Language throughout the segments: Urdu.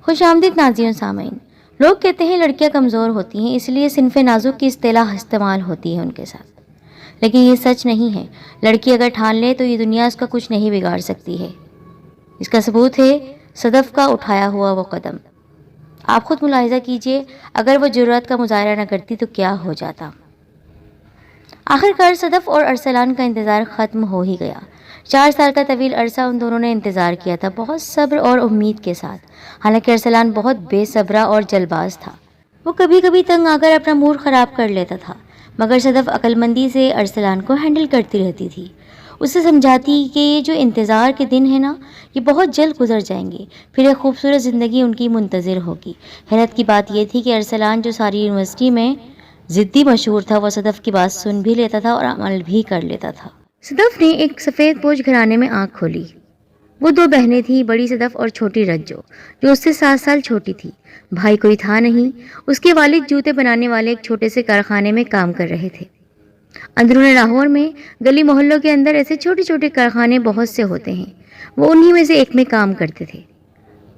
خوش آمدید ناظرین سامعین. لوگ کہتے ہیں لڑکیاں کمزور ہوتی ہیں، اس لیے صنف نازک کی اصطلاح استعمال ہوتی ہے ان کے ساتھ، لیکن یہ سچ نہیں ہے. لڑکی اگر ٹھان لے تو یہ دنیا اس کا کچھ نہیں بگاڑ سکتی ہے. اس کا ثبوت ہے صدف کا اٹھایا ہوا وہ قدم. آپ خود ملاحظہ کیجئے، اگر وہ جرأت کا مظاہرہ نہ کرتی تو کیا ہو جاتا. آخرکار صدف اور ارسلان کا انتظار ختم ہو ہی گیا. 4 سال کا طویل عرصہ ان دونوں نے انتظار کیا تھا، بہت صبر اور امید کے ساتھ. حالانکہ ارسلان بہت بے صبرا اور جلد باز تھا. وہ کبھی کبھی تنگ آ کر اپنا موڈ خراب کر لیتا تھا، مگر صدف عقل مندی سے ارسلان کو ہینڈل کرتی رہتی تھی. اسے سمجھاتی کہ یہ جو انتظار کے دن ہیں نا، یہ بہت جلد گزر جائیں گے، پھر ایک خوبصورت زندگی ان کی منتظر ہوگی. حیرت کی بات یہ تھی کہ ارسلان جو ساری یونیورسٹی میں ضدی مشہور تھا، وہ صدف کی بات سن بھی لیتا تھا اور عمل بھی کر لیتا تھا. صدف نے ایک سفید پوش گھرانے میں آنکھ کھولی. وہ 2 بہنیں تھیں، بڑی صدف اور چھوٹی رجو، جو اس سے 7 سال چھوٹی تھی. بھائی کوئی تھا نہیں. اس کے والد جوتے بنانے والے ایک چھوٹے سے کارخانے میں کام کر رہے تھے. اندرون لاہور میں گلی محلوں کے اندر ایسے چھوٹے چھوٹے کارخانے بہت سے ہوتے ہیں. وہ انہی میں سے ایک میں کام کرتے تھے.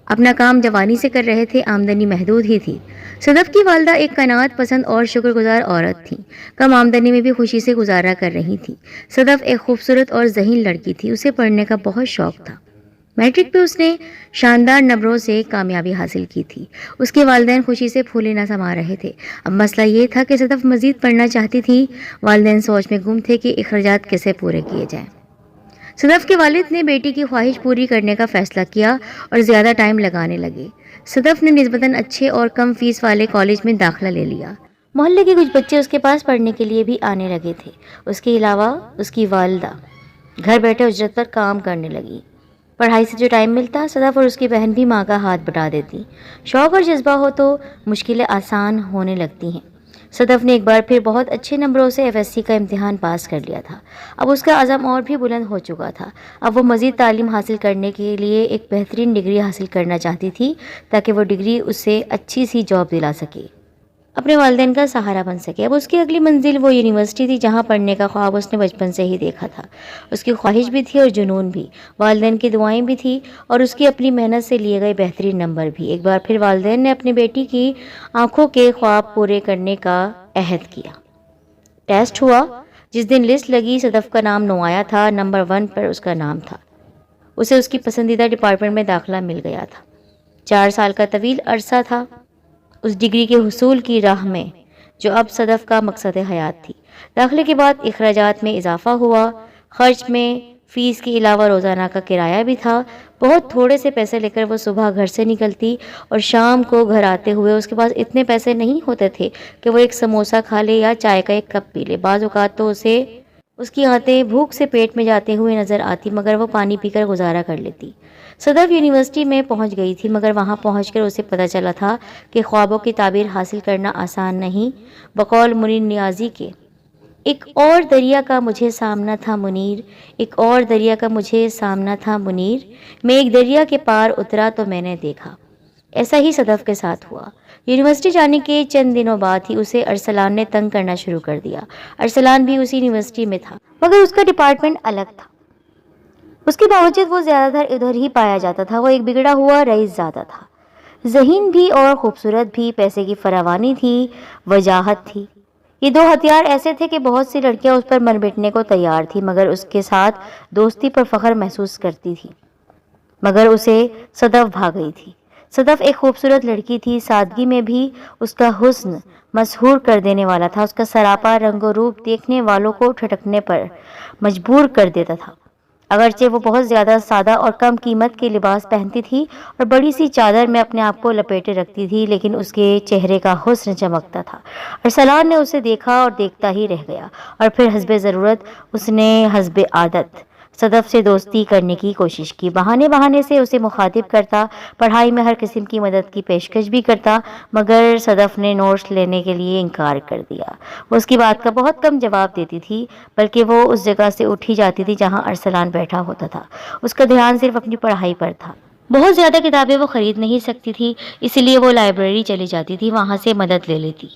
اپنا کام جوانی سے کر رہے تھے، آمدنی محدود ہی تھی. صدف کی والدہ ایک قناعت پسند اور شکر گزار عورت تھیں. کم آمدنی میں بھی خوشی سے گزارا کر رہی تھیں. صدف ایک خوبصورت اور ذہین لڑکی تھی. اسے پڑھنے کا بہت شوق تھا. میٹرک پہ اس نے شاندار نمبروں سے کامیابی حاصل کی تھی. اس کے والدین خوشی سے پھولے نہ سما رہے تھے. اب مسئلہ یہ تھا کہ صدف مزید پڑھنا چاہتی تھی. والدین سوچ میں گم تھے کہ اخراجات کیسے پورے کیے جائیں. صدف کے والد نے بیٹی کی خواہش پوری کرنے کا فیصلہ کیا اور زیادہ ٹائم لگانے لگے. صدف نے نسبتاً اچھے اور کم فیس والے کالج میں داخلہ لے لیا. محلے کے کچھ بچے اس کے پاس پڑھنے کے لیے بھی آنے لگے تھے. اس کے علاوہ اس کی والدہ گھر بیٹھے اجرت پر کام کرنے لگی. پڑھائی سے جو ٹائم ملتا، صدف اور اس کی بہن بھی ماں کا ہاتھ بٹا دیتی. شوق اور جذبہ ہو تو مشکلیں آسان ہونے لگتی ہیں. صدف نے ایک بار پھر بہت اچھے نمبروں سے FSC کا امتحان پاس کر لیا تھا. اب اس کا عزم اور بھی بلند ہو چکا تھا. اب وہ مزید تعلیم حاصل کرنے کے لیے ایک بہترین ڈگری حاصل کرنا چاہتی تھی، تاکہ وہ ڈگری اسے اچھی سی جاب دلا سکے، اپنے والدین کا سہارا بن سکے. اب اس کی اگلی منزل وہ یونیورسٹی تھی، جہاں پڑھنے کا خواب اس نے بچپن سے ہی دیکھا تھا. اس کی خواہش بھی تھی اور جنون بھی. والدین کی دعائیں بھی تھی اور اس کی اپنی محنت سے لیے گئے بہترین نمبر بھی. ایک بار پھر والدین نے اپنی بیٹی کی آنکھوں کے خواب پورے کرنے کا عہد کیا. ٹیسٹ ہوا. جس دن لسٹ لگی، صدف کا نام نمایاں تھا. نمبر 1 پر اس کا نام تھا. اسے اس کی پسندیدہ ڈپارٹمنٹ میں داخلہ مل گیا تھا. 4 سال کا طویل عرصہ تھا اس ڈگری کے حصول کی راہ میں، جو اب صدف کا مقصد حیات تھی. داخلے کے بعد اخراجات میں اضافہ ہوا. خرچ میں فیس کے علاوہ روزانہ کا کرایہ بھی تھا. بہت تھوڑے سے پیسے لے کر وہ صبح گھر سے نکلتی اور شام کو گھر آتے ہوئے اس کے پاس اتنے پیسے نہیں ہوتے تھے کہ وہ ایک سموسہ کھا لے یا چائے کا ایک کپ پی لے. بعض اوقات تو اسے اس کی آنتیں بھوک سے پیٹ میں جاتے ہوئے نظر آتی، مگر وہ پانی پی کر گزارا کر لیتی. صدف یونیورسٹی میں پہنچ گئی تھی، مگر وہاں پہنچ کر اسے پتہ چلا تھا کہ خوابوں کی تعبیر حاصل کرنا آسان نہیں. بقول منیر نیازی کے، ایک اور دریا کا مجھے سامنا تھا منیر، ایک اور دریا کا مجھے سامنا تھا منیر، میں ایک دریا کے پار اترا تو میں نے دیکھا. ایسا ہی صدف کے ساتھ ہوا. یونیورسٹی جانے کے چند دنوں بعد ہی اسے ارسلان نے تنگ کرنا شروع کر دیا. ارسلان بھی اسی یونیورسٹی میں تھا، مگر اس کا ڈپارٹمنٹ الگ تھا. اس کے باوجود وہ زیادہ تر ادھر ہی پایا جاتا تھا. وہ ایک بگڑا ہوا رئیس زادہ تھا، ذہین بھی اور خوبصورت بھی. پیسے کی فراوانی تھی، وجاہت تھی. یہ 2 ہتھیار ایسے تھے کہ بہت سی لڑکیاں اس پر مر مٹنے کو تیار تھی، مگر اس کے ساتھ دوستی پر فخر محسوس کرتی تھی. مگر اسے صدف بھا گئی تھی. صدف ایک خوبصورت لڑکی تھی. سادگی میں بھی اس کا حسن مسحور کر دینے والا تھا. اس کا سراپا رنگ و روپ دیکھنے والوں کو ٹھٹکنے پر مجبور کر دیتا تھا. اگرچہ وہ بہت زیادہ سادہ اور کم قیمت کے لباس پہنتی تھی اور بڑی سی چادر میں اپنے آپ کو لپیٹے رکھتی تھی، لیکن اس کے چہرے کا حسن چمکتا تھا. ارسلان نے اسے دیکھا اور دیکھتا ہی رہ گیا، اور پھر حسب ضرورت اس نے حسب عادت صدف سے دوستی کرنے کی کوشش کی. بہانے سے اسے مخاطب کرتا، پڑھائی میں ہر قسم کی مدد کی پیشکش بھی کرتا، مگر صدف نے نوٹس لینے کے لیے انکار کر دیا. وہ اس کی بات کا بہت کم جواب دیتی تھی، بلکہ وہ اس جگہ سے اٹھ ہی جاتی تھی جہاں ارسلان بیٹھا ہوتا تھا. اس کا دھیان صرف اپنی پڑھائی پر تھا. بہت زیادہ کتابیں وہ خرید نہیں سکتی تھی، اسی لیے وہ لائبریری چلی جاتی تھی، وہاں سے مدد لے لیتی.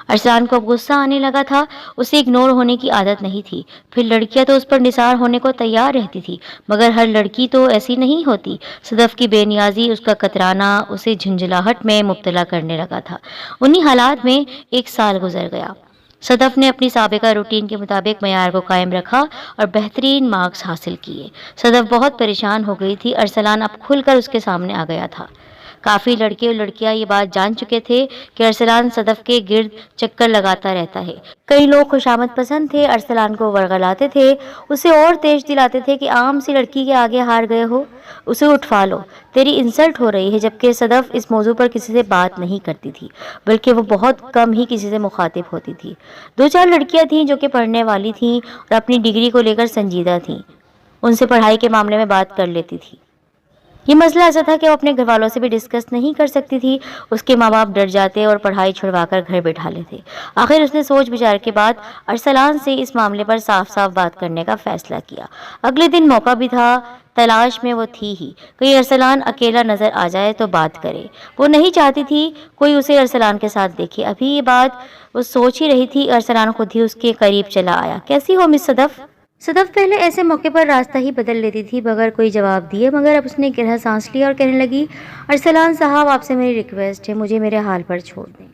ارسلان کو اب غصہ آنے لگا تھا، اسے اگنور ہونے کی عادت نہیں تھی۔ پھر لڑکیاں تو اس پر نثار ہونے کو تیار رہتی تھی، مگر ہر لڑکی تو ایسی نہیں ہوتی۔ صدف کی بے نیازی، اس کا کترانا اسے جھنجھلاہٹ میں مبتلا کرنے لگا تھا۔ انہی حالات میں 1 سال گزر گیا۔ صدف نے اپنی سابقہ روٹین کے مطابق معیار کو قائم رکھا اور بہترین مارکس حاصل کیے۔ صدف بہت پریشان ہو گئی تھی۔ ارسلان اب کھل کر اس کے سامنے آ گیا تھا۔ کافی لڑکے اور لڑکیاں یہ بات جان چکے تھے کہ ارسلان صدف کے گرد چکر لگاتا رہتا ہے۔ کئی لوگ خوشامد پسند تھے، ارسلان کو ورغلاتے تھے، اسے اور تیش دلاتے تھے کہ عام سی لڑکی کے آگے ہار گئے ہو، اسے اٹھوا لو، تیری انسلٹ ہو رہی ہے۔ جبکہ صدف اس موضوع پر کسی سے بات نہیں کرتی تھی، بلکہ وہ بہت کم ہی کسی سے مخاطب ہوتی تھی۔ 2-4 لڑکیاں تھیں جو کہ پڑھنے والی تھیں اور اپنی ڈگری کو لے کر سنجیدہ تھیں، ان سے پڑھائی کے معاملے میں بات کر لیتی تھی۔ یہ مسئلہ ایسا تھا کہ وہ اپنے گھر والوں سے بھی ڈسکس نہیں کر سکتی تھی۔ اس کے ماں باپ ڈر جاتے اور پڑھائی چھڑوا کر گھر بٹھا لیتے۔ آخر اس نے سوچ بچار کے بعد ارسلان سے اس معاملے پر صاف صاف بات کرنے کا فیصلہ کیا۔ اگلے دن موقع بھی تھا، تلاش میں وہ تھی ہی، کہیں ارسلان اکیلا نظر آ جائے تو بات کرے۔ وہ نہیں چاہتی تھی کوئی اسے ارسلان کے ساتھ دیکھے۔ ابھی یہ بات وہ سوچ ہی رہی تھی، ارسلان خود ہی اس کے قریب چلا آیا۔ کیسی ہو مس صدف؟ صدف پہلے ایسے موقع پر راستہ ہی بدل لیتی تھی بغیر کوئی جواب دیے، مگر اب اس نے گہرا سانس لیا اور کہنے لگی، ارسلان صاحب، آپ سے میری ریکویسٹ ہے، مجھے میرے حال پر چھوڑ دیں۔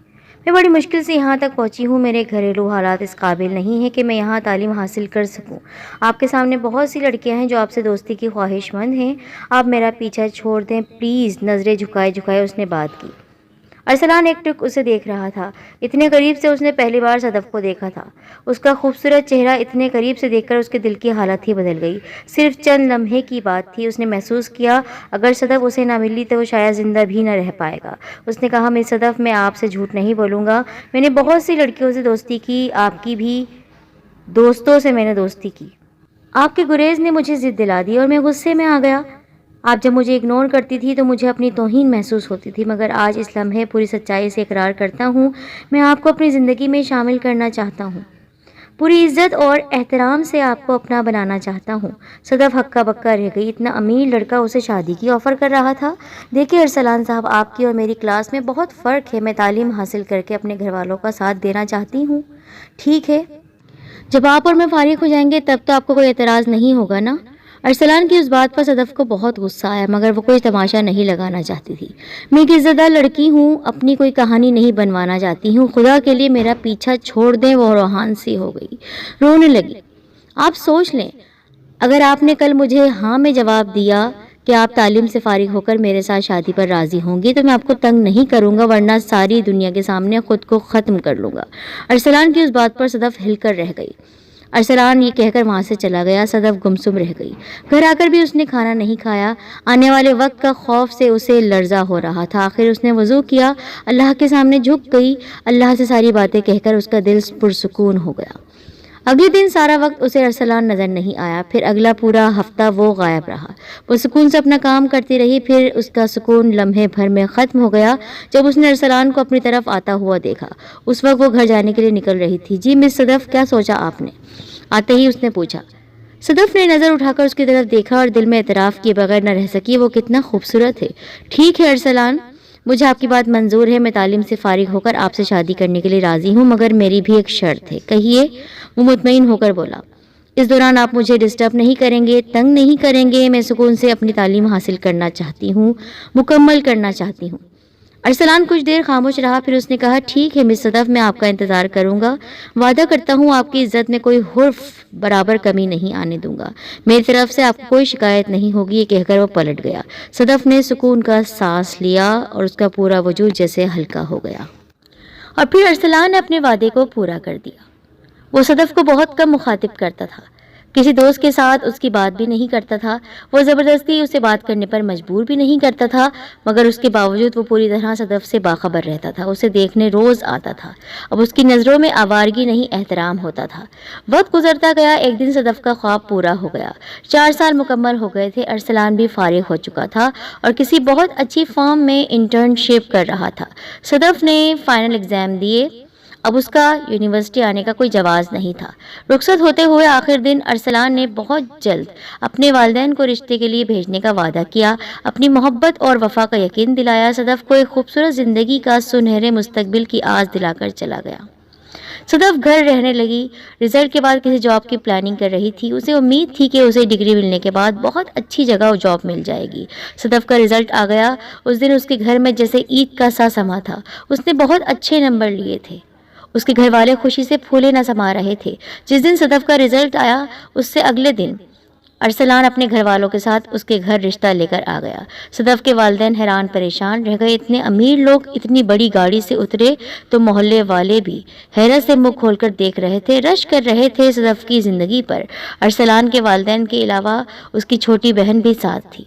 میں بڑی مشکل سے یہاں تک پہنچی ہوں، میرے گھریلو حالات اس قابل نہیں ہیں کہ میں یہاں تعلیم حاصل کر سکوں۔ آپ کے سامنے بہت سی لڑکیاں ہیں جو آپ سے دوستی کی خواہش مند ہیں، آپ میرا پیچھا چھوڑ دیں پلیز۔ نظریں جھکائے جھکائے اس نے بات کی۔ ارسلان ایک ٹک اسے دیکھ رہا تھا۔ اتنے قریب سے اس نے پہلی بار صدف کو دیکھا تھا۔ اس کا خوبصورت چہرہ اتنے قریب سے دیکھ کر اس کے دل کی حالت ہی بدل گئی۔ صرف چند لمحے کی بات تھی، اس نے محسوس کیا اگر صدف اسے نہ ملی تو وہ شاید زندہ بھی نہ رہ پائے گا۔ اس نے کہا، مس صدف، میں آپ سے جھوٹ نہیں بولوں گا، میں نے بہت سی لڑکیوں سے دوستی کی، آپ کی بھی دوستوں سے میں نے دوستی کی۔ آپ کے گریز نے مجھے ضد دلا دی اور میں غصے میں آ گیا۔ آپ جب مجھے اگنور کرتی تھی تو مجھے اپنی توہین محسوس ہوتی تھی، مگر آج اس لمحے پوری سچائی سے اقرار کرتا ہوں، میں آپ کو اپنی زندگی میں شامل کرنا چاہتا ہوں، پوری عزت اور احترام سے آپ کو اپنا بنانا چاہتا ہوں۔ صدف ہکا بکا رہ گئی۔ اتنا امیر لڑکا اسے شادی کی آفر کر رہا تھا۔ دیکھیے ارسلان صاحب، آپ کی اور میری کلاس میں بہت فرق ہے۔ میں تعلیم حاصل کر کے اپنے گھر والوں کا ساتھ دینا چاہتی ہوں، ٹھیک ہے؟ جب آپ اور میں فارغ ہو جائیں گے تب تو آپ کو کوئی اعتراض نہیں ہوگا نا؟ ارسلان کی اس بات پر صدف کو بہت غصہ آیا، مگر وہ کوئی تماشا نہیں لگانا چاہتی تھی۔ میں ایک عزت دار لڑکی ہوں، اپنی کوئی کہانی نہیں بنوانا چاہتی ہوں، خدا کے لیے میرا پیچھا چھوڑ دیں۔ وہ روحان سی ہو گئی، رونے لگی۔ آپ سوچ لیں، اگر آپ نے کل مجھے ہاں میں جواب دیا کہ آپ تعلیم سے فارغ ہو کر میرے ساتھ شادی پر راضی ہوں گی تو میں آپ کو تنگ نہیں کروں گا، ورنہ ساری دنیا کے سامنے خود کو ختم کر لوں گا۔ ارسلان کی اس بات پر صدف ہل کر رہ گئی۔ ارسلان یہ کہہ کر وہاں سے چلا گیا۔ صدف گمسم رہ گئی۔ گھر آ کر بھی اس نے کھانا نہیں کھایا۔ آنے والے وقت کا خوف سے اسے لرزہ ہو رہا تھا۔ آخر اس نے وضو کیا، اللہ کے سامنے جھک گئی، اللہ سے ساری باتیں کہہ کر اس کا دل پرسکون ہو گیا۔ اگلے دن سارا وقت اسے ارسلان نظر نہیں آیا، پھر اگلا پورا ہفتہ وہ غائب رہا۔ وہ سکون سے اپنا کام کرتی رہی، پھر اس کا سکون لمحے بھر میں ختم ہو گیا جب اس نے ارسلان کو اپنی طرف آتا ہوا دیکھا۔ اس وقت وہ گھر جانے کے لیے نکل رہی تھی۔ جی مس صدف، کیا سوچا آپ نے؟ آتے ہی اس نے پوچھا۔ صدف نے نظر اٹھا کر اس کی طرف دیکھا اور دل میں اعتراف کیے بغیر نہ رہ سکی، وہ کتنا خوبصورت ہے۔ ٹھیک ہے ارسلان، مجھے آپ کی بات منظور ہے، میں تعلیم سے فارغ ہو کر آپ سے شادی کرنے کے لیے راضی ہوں، مگر میری بھی ایک شرط ہے۔ کہیے؟ وہ مطمئن ہو کر بولا۔ اس دوران آپ مجھے ڈسٹرب نہیں کریں گے، تنگ نہیں کریں گے، میں سکون سے اپنی تعلیم حاصل کرنا چاہتی ہوں، مکمل کرنا چاہتی ہوں۔ ارسلان کچھ دیر خاموش رہا، پھر اس نے کہا، ٹھیک ہے مس صدف، میں آپ کا انتظار کروں گا، وعدہ کرتا ہوں آپ کی عزت میں کوئی حرف برابر کمی نہیں آنے دوں گا، میری طرف سے آپ کو کوئی شکایت نہیں ہوگی۔ یہ کہہ کر وہ پلٹ گیا۔ صدف نے سکون کا سانس لیا اور اس کا پورا وجود جیسے ہلکا ہو گیا۔ اور پھر ارسلان نے اپنے وعدے کو پورا کر دیا۔ وہ صدف کو بہت کم مخاطب کرتا تھا، کسی دوست کے ساتھ اس کی بات بھی نہیں کرتا تھا، وہ زبردستی اسے بات کرنے پر مجبور بھی نہیں کرتا تھا، مگر اس کے باوجود وہ پوری طرح صدف سے باخبر رہتا تھا، اسے دیکھنے روز آتا تھا۔ اب اس کی نظروں میں آوارگی نہیں، احترام ہوتا تھا۔ وقت گزرتا گیا، ایک دن صدف کا خواب پورا ہو گیا۔ 4 سال مکمل ہو گئے تھے، ارسلان بھی فارغ ہو چکا تھا اور کسی بہت اچھی فرم میں انٹرنشپ کر رہا تھا۔ صدف نے فائنل ایگزام دیے، اب اس کا یونیورسٹی آنے کا کوئی جواز نہیں تھا۔ رخصت ہوتے ہوئے آخر دن ارسلان نے بہت جلد اپنے والدین کو رشتے کے لیے بھیجنے کا وعدہ کیا، اپنی محبت اور وفا کا یقین دلایا، صدف کو ایک خوبصورت زندگی کا سنہرے مستقبل کی آس دلا کر چلا گیا۔ صدف گھر رہنے لگی۔ رزلٹ کے بعد کسی جاب کی پلاننگ کر رہی تھی۔ اسے امید تھی کہ اسے ڈگری ملنے کے بعد بہت اچھی جگہ جاب مل جائے گی۔ صدف کا رزلٹ آ گیا۔ اس دن اس کے گھر میں جیسے عید کا سا سما تھا۔ اس نے بہت اچھے نمبر لیے تھے۔ اس کے گھر والے خوشی سے پھولے نہ سما رہے تھے۔ جس دن صدف کا رزلٹ آیا اس سے اگلے دن ارسلان اپنے گھر والوں کے ساتھ اس کے گھر رشتہ لے کر آ گیا۔ صدف کے والدین حیران پریشان رہ گئے۔ اتنے امیر لوگ اتنی بڑی گاڑی سے اترے تو محلے والے بھی حیرت سے منہ کھول کر دیکھ رہے تھے، رش کر رہے تھے صدف کی زندگی پر۔ ارسلان کے والدین کے علاوہ اس کی چھوٹی بہن بھی ساتھ تھی۔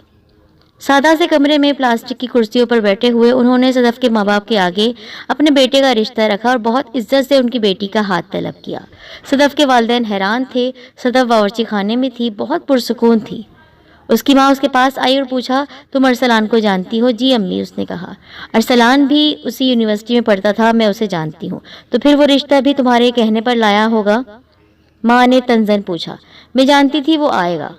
سادہ سے کمرے میں پلاسٹک کی کرسیوں پر بیٹھے ہوئے انہوں نے صدف کے ماں باپ کے آگے اپنے بیٹے کا رشتہ رکھا اور بہت عزت سے ان کی بیٹی کا ہاتھ طلب کیا۔ صدف کے والدین حیران تھے۔ صدف باورچی خانے میں تھی، بہت پرسکون تھی۔ اس کی ماں اس کے پاس آئی اور پوچھا، تم ارسلان کو جانتی ہو؟ جی امی، اس نے کہا۔ ارسلان بھی اسی یونیورسٹی میں پڑھتا تھا، میں اسے جانتی ہوں۔ تو پھر وہ رشتہ بھی تمہارے کہنے پر لایا ہوگا؟ ماں نے تنزن پوچھا۔ میں جانتی تھی وہ آئے گا،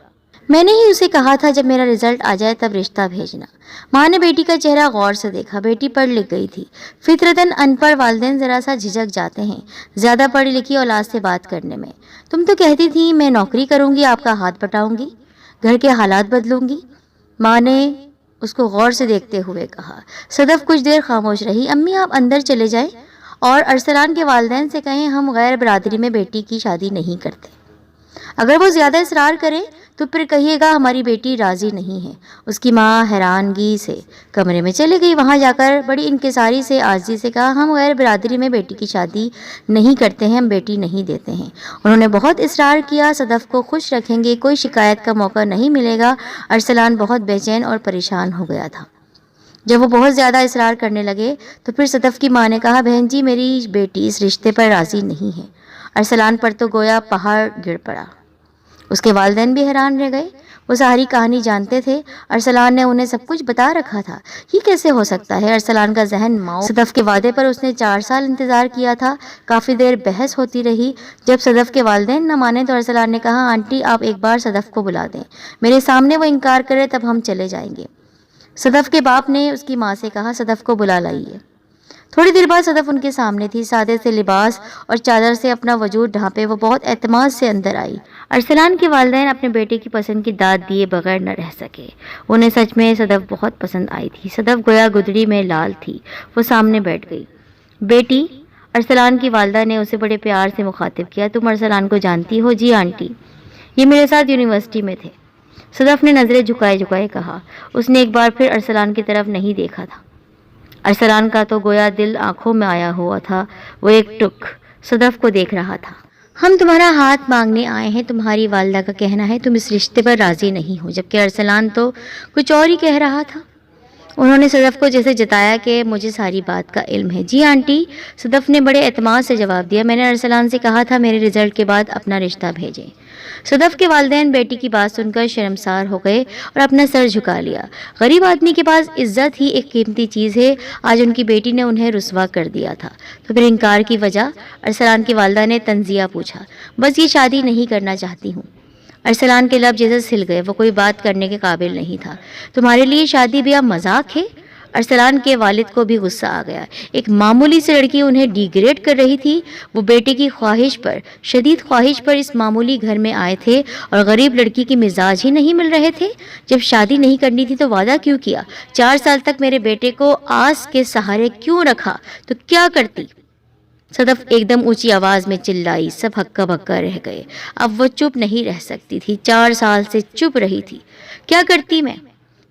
میں نے ہی اسے کہا تھا جب میرا رزلٹ آ جائے تب رشتہ بھیجنا۔ ماں نے بیٹی کا چہرہ غور سے دیکھا۔ بیٹی پڑھ لکھ گئی تھی۔ فطرتاً ان پڑھ والدین ذرا سا جھجک جاتے ہیں زیادہ پڑھی لکھی اولاد سے بات کرنے میں۔ تم تو کہتی تھی میں نوکری کروں گی، آپ کا ہاتھ بٹاؤں گی، گھر کے حالات بدلوں گی، ماں نے اس کو غور سے دیکھتے ہوئے کہا۔ صدف کچھ دیر خاموش رہی۔ امی آپ اندر چلے جائیں اور ارسلان کے والدین سے کہیں ہم غیر برادری میں بیٹی کی شادی نہیں کرتے۔ اگر وہ زیادہ اصرار کرے تو پھر کہیے گا ہماری بیٹی راضی نہیں ہے۔ اس کی ماں حیرانگی سے کمرے میں چلی گئی۔ وہاں جا کر بڑی انکساری سے عاجزی سے کہا، ہم غیر برادری میں بیٹی کی شادی نہیں کرتے ہیں، ہم بیٹی نہیں دیتے ہیں۔ انہوں نے بہت اصرار کیا، صدف کو خوش رکھیں گے، کوئی شکایت کا موقع نہیں ملے گا۔ ارسلان بہت بے چین اور پریشان ہو گیا تھا۔ جب وہ بہت زیادہ اصرار کرنے لگے تو پھر صدف کی ماں نے کہا، بہن جی میری بیٹی اس رشتے پر راضی نہیں ہے۔ ارسلان پر تو گویا پہاڑ گر پڑا۔ اس کے والدین بھی حیران رہ گئے۔ وہ ساری کہانی جانتے تھے، ارسلان نے انہیں سب کچھ بتا رکھا تھا۔ یہ کیسے ہو سکتا ہے؟ ارسلان کا ذہن ماؤ صدف کے وعدے پر اس نے 4 سال انتظار کیا تھا۔ کافی دیر بحث ہوتی رہی۔ جب صدف کے والدین نہ مانے تو ارسلان نے کہا، آنٹی آپ ایک بار صدف کو بلا دیں، میرے سامنے وہ انکار کرے تب ہم چلے جائیں گے۔ صدف کے باپ نے اس کی ماں سے کہا، صدف کو بلا لائیے۔ تھوڑی دیر بعد صدف ان کے سامنے تھی، سادے سے لباس اور چادر سے اپنا وجود ڈھانپے وہ بہت اعتماد سے اندر آئی۔ ارسلان کے والدین اپنے بیٹے کی پسند کی داد دیے بغیر نہ رہ سکے۔ انہیں سچ میں صدف بہت پسند آئی تھی۔ صدف گویا گدڑی میں لال تھی۔ وہ سامنے بیٹھ گئی۔ بیٹی، ارسلان کی والدہ نے اسے بڑے پیار سے مخاطب کیا، تم ارسلان کو جانتی ہو؟ جی آنٹی، یہ میرے ساتھ یونیورسٹی میں تھے۔ صدف نے نظریں جھکائے کہا۔ اس نے ایک بار پھر ارسلان کی طرف نہیں دیکھا تھا۔ ارسلان کا تو گویا دل آنکھوں میں آیا ہوا تھا۔ وہ ایک ٹک صدف کو دیکھ رہا تھا۔ ہم تمہارا ہاتھ مانگنے آئے ہیں، تمہاری والدہ کا کہنا ہے تم اس رشتے پر راضی نہیں ہو، جبکہ ارسلان تو کچھ اور ہی کہہ رہا تھا۔ انہوں نے صدف کو جیسے جتایا کہ مجھے ساری بات کا علم ہے۔ جی آنٹی، صدف نے بڑے اعتماد سے جواب دیا، میں نے ارسلان سے کہا تھا میرے رزلٹ کے بعد اپنا رشتہ بھیجیں۔ صدف کے والدین بیٹی کی بات سن کر شرمسار ہو گئے اور اپنا سر جھکا لیا۔ غریب آدمی کے پاس عزت ہی ایک قیمتی چیز ہے، آج ان کی بیٹی نے انہیں رسوا کر دیا تھا۔ تو پھر انکار کی وجہ؟ ارسلان کی والدہ نے تنزیہ پوچھا۔ بس یہ شادی نہیں کرنا چاہتی ہوں۔ ارسلان کے لب جیسے سل گئے، وہ کوئی بات کرنے کے قابل نہیں تھا۔ تمہارے لیے شادی بیاہ مذاق ہے؟ ارسلان کے والد کو بھی غصہ آ گیا۔ ایک معمولی سی لڑکی انہیں ڈیگریڈ کر رہی تھی۔ وہ بیٹے کی خواہش پر، شدید خواہش پر اس معمولی گھر میں آئے تھے اور غریب لڑکی کی مزاج ہی نہیں مل رہے تھے۔ جب شادی نہیں کرنی تھی تو وعدہ کیوں کیا؟ 4 سال تک میرے بیٹے کو آس کے سہارے کیوں رکھا؟ تو کیا کرتی؟ صدف ایک دم اونچی آواز میں چلائی۔ سب ہکا بکا رہ گئے۔ اب وہ چپ نہیں رہ سکتی تھی۔ 4 سال سے چپ رہی تھی۔ کیا کرتی میں؟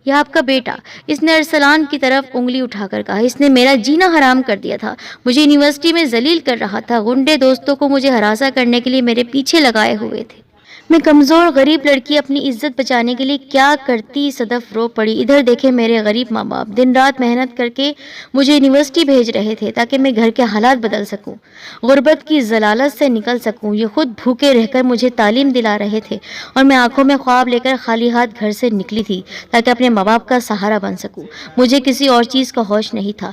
یہ آپ کا بیٹا، اس نے ارسلان کی طرف انگلی اٹھا کر کہا، اس نے میرا جینا حرام کر دیا تھا، مجھے یونیورسٹی میں ذلیل کر رہا تھا، غنڈے دوستوں کو مجھے ہراساں کرنے کے لیے میرے پیچھے لگائے ہوئے تھے۔ میں کمزور غریب لڑکی اپنی عزت بچانے کے لیے کیا کرتی؟ صدف رو پڑی۔ ادھر دیکھیں میرے غریب ماں باپ دن رات محنت کر کے مجھے یونیورسٹی بھیج رہے تھے تاکہ میں گھر کے حالات بدل سکوں، غربت کی ضلالت سے نکل سکوں۔ یہ خود بھوکے رہ کر مجھے تعلیم دلا رہے تھے اور میں آنکھوں میں خواب لے کر خالی ہاتھ گھر سے نکلی تھی تاکہ اپنے ماں باپ کا سہارا بن سکوں۔ مجھے کسی اور چیز کا ہوش نہیں تھا،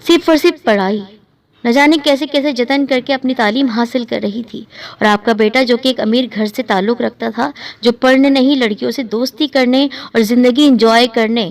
صرف اور صرف پڑھائی۔ نہ جانے کیسے کیسے جتن کر کے اپنی تعلیم حاصل کر رہی تھی۔ اور آپ کا بیٹا جو کہ ایک امیر گھر سے تعلق رکھتا تھا، جو پڑھنے نہیں لڑکیوں سے دوستی کرنے اور زندگی انجوائے کرنے